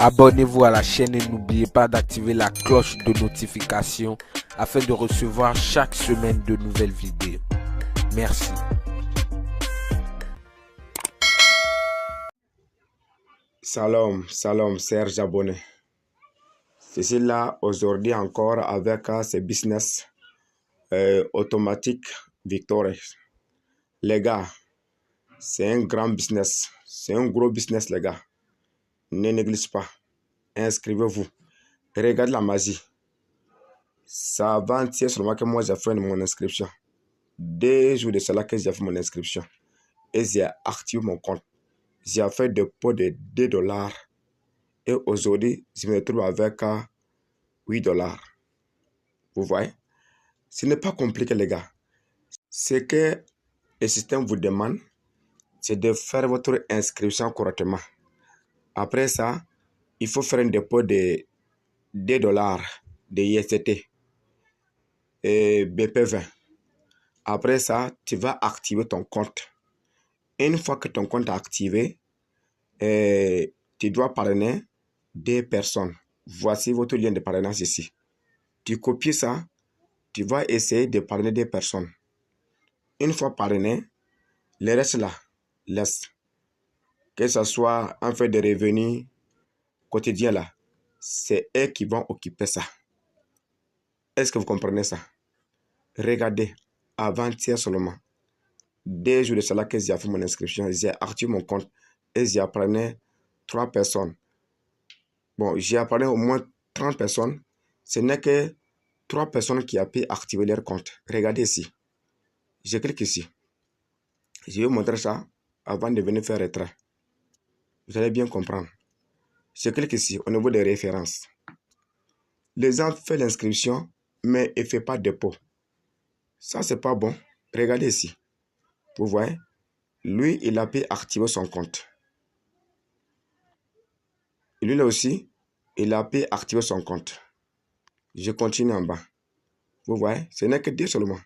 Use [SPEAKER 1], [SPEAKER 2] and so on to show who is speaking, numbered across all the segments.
[SPEAKER 1] Abonnez-vous à la chaîne et n'oubliez pas d'activer la cloche de notification afin de recevoir chaque semaine de nouvelles vidéos. Merci.
[SPEAKER 2] Salam, Serge abonné. Ceci là aujourd'hui encore avec ce business automatique Victory. Les gars, c'est un grand business, c'est un gros business les gars. Ne négligez pas, inscrivez-vous. Regardez la magie. Ça avant-hier seulement que moi j'ai fait mon inscription. 2 jours de cela que j'ai fait mon inscription. Et j'ai activé mon compte. J'ai fait des pots de 2 $. Et aujourd'hui, je me retrouve avec 8 $. Vous voyez? Ce n'est pas compliqué, les gars. Ce que le système vous demande, c'est de faire votre inscription correctement. Après ça, il faut faire un dépôt de 2 $ de IST et BP20. Après ça, tu vas activer ton compte. Une fois que ton compte est activé, tu dois parrainer 2 personnes. Voici votre lien de parrainage ici. Tu copies ça, tu vas essayer de parrainer 2 personnes. Une fois parrainé, le reste là, laisse. Que ce soit en fait de revenus quotidiens là, c'est eux qui vont occuper ça. Est-ce que vous comprenez ça? Regardez, avant-hier seulement, 2 jours de cela que j'ai fait mon inscription, j'ai activé mon compte et j'ai appris 3 personnes. Bon, j'ai appris au moins 30 personnes. Ce n'est que 3 personnes qui ont pu activer leur compte. Regardez ici. Je clique ici. Je vais vous montrer ça avant de venir faire retrait. Vous allez bien comprendre. Je clique ici au niveau des références. Les gens font l'inscription, mais ils ne font pas de dépôt. Ça, c'est pas bon. Regardez ici. Vous voyez? Lui, il a pu activer son compte. Lui, là aussi, il a pu activer son compte. Je continue en bas. Vous voyez? Ce n'est que 2 seulement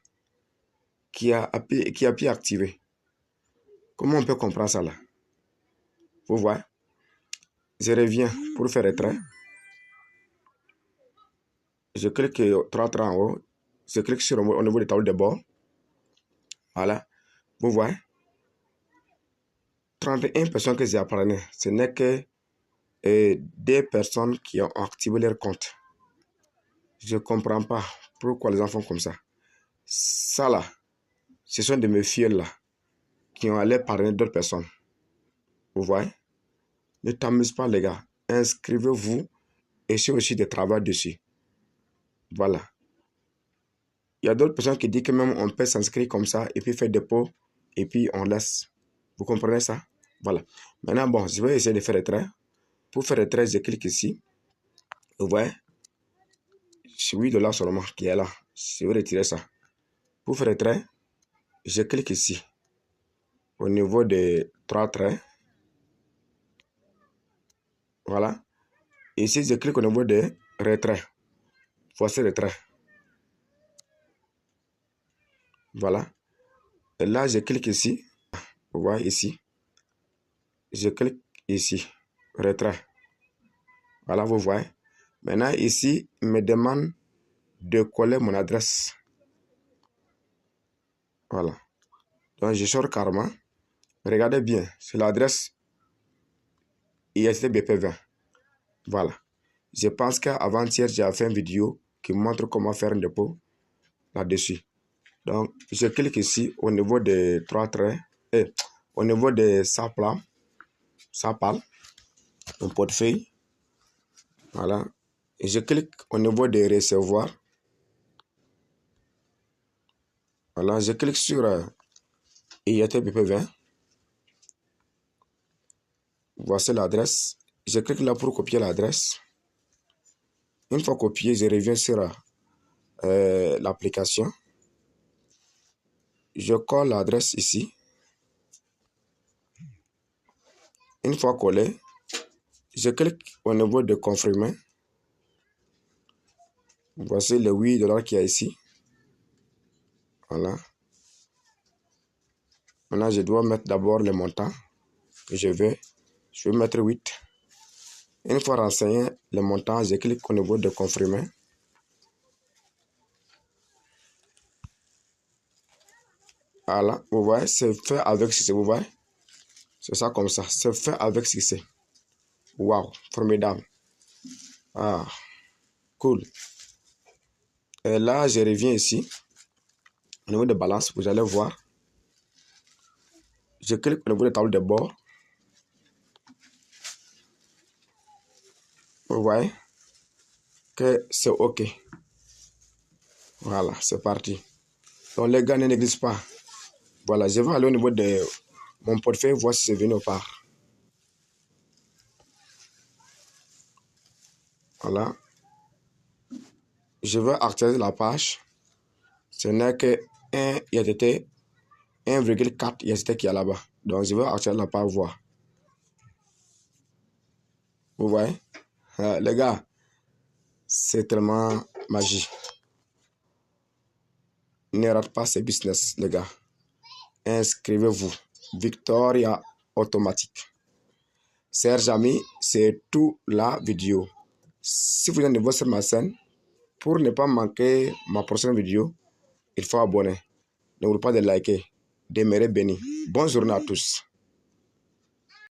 [SPEAKER 2] qui a pu activer. Comment on peut comprendre ça là? Vous voyez? Je reviens pour faire retrait. Je clique 3 traits en haut. Je clique sur au niveau du tableau de bord. Voilà. Vous voyez? 31 personnes que j'ai appris. Ce n'est que 2 personnes qui ont activé leur compte. Je ne comprends pas pourquoi les enfants font comme ça. Ça là, ce sont de mes filles là qui ont allé parrainer d'autres personnes. Vous voyez? Ne t'amuse pas les gars. Inscrivez-vous et c'est aussi de travail dessus. Voilà. Il y a d'autres personnes qui disent que même on peut s'inscrire comme ça et puis faire dépôt et puis on laisse. Vous comprenez ça? Voilà. Maintenant, bon, je vais essayer de faire retrait. Pour faire retrait, je clique ici. Vous voyez? C'est 8 $ seulement qui est là. Je vais retirer ça. Pour faire retrait, je clique ici. Au niveau des 3 traits. Voilà. Ici, je clique au niveau des retraits. Voici retrait. Voilà. Et là, je clique ici. Vous voyez ici. Je clique ici. Retrait. Voilà, vous voyez. Maintenant, ici, il me demande de coller mon adresse. Voilà. Donc, je sors carrément. Regardez bien. C'est l'adresse ISTBP20. Voilà. Je pense qu'avant-hier, j'ai fait une vidéo qui montre comment faire un dépôt là-dessus. Donc, je clique ici au niveau des 3 traits et au niveau de sa parle, mon portefeuille. Voilà. Et je clique au niveau de recevoir. Voilà, je clique sur ISTBP20. Voici l'adresse. Je clique là pour copier l'adresse. Une fois copié, je reviens sur l'application. Je colle l'adresse ici. Une fois collé, je clique au niveau de confirmer. Voici les 8 $ qu'il y a ici. Voilà. Maintenant, je dois mettre d'abord le montant que je vais. Je vais mettre 8. Une fois renseigné le montant, je clique au niveau de confirmer. Voilà, vous voyez, c'est fait avec succès, vous voyez. C'est ça comme ça, c'est fait avec succès. Waouh, formidable. Ah, cool. Et là, je reviens ici. Au niveau de balance, vous allez voir. Je clique au niveau de table de bord. Vous voyez que c'est OK. Voilà, c'est parti. Donc les gars ne négligent pas. Voilà, je vais aller au niveau de mon portefeuille, voir si c'est venu ou pas. Voilà. Je vais actualiser la page. Ce n'est que 1 ITT, 1,4 ITT qui est là-bas. Donc je vais actualiser la page, voir. Vous voyez? Les gars, c'est tellement magique. Ne rate pas ce business, les gars. Inscrivez-vous. Victoria automatique. Chers amis, c'est tout la vidéo. Si vous êtes nouveau sur ma chaîne, pour ne pas manquer ma prochaine vidéo, il faut abonner. N'oubliez pas de liker, d'aimer, béni. Bonne journée à tous.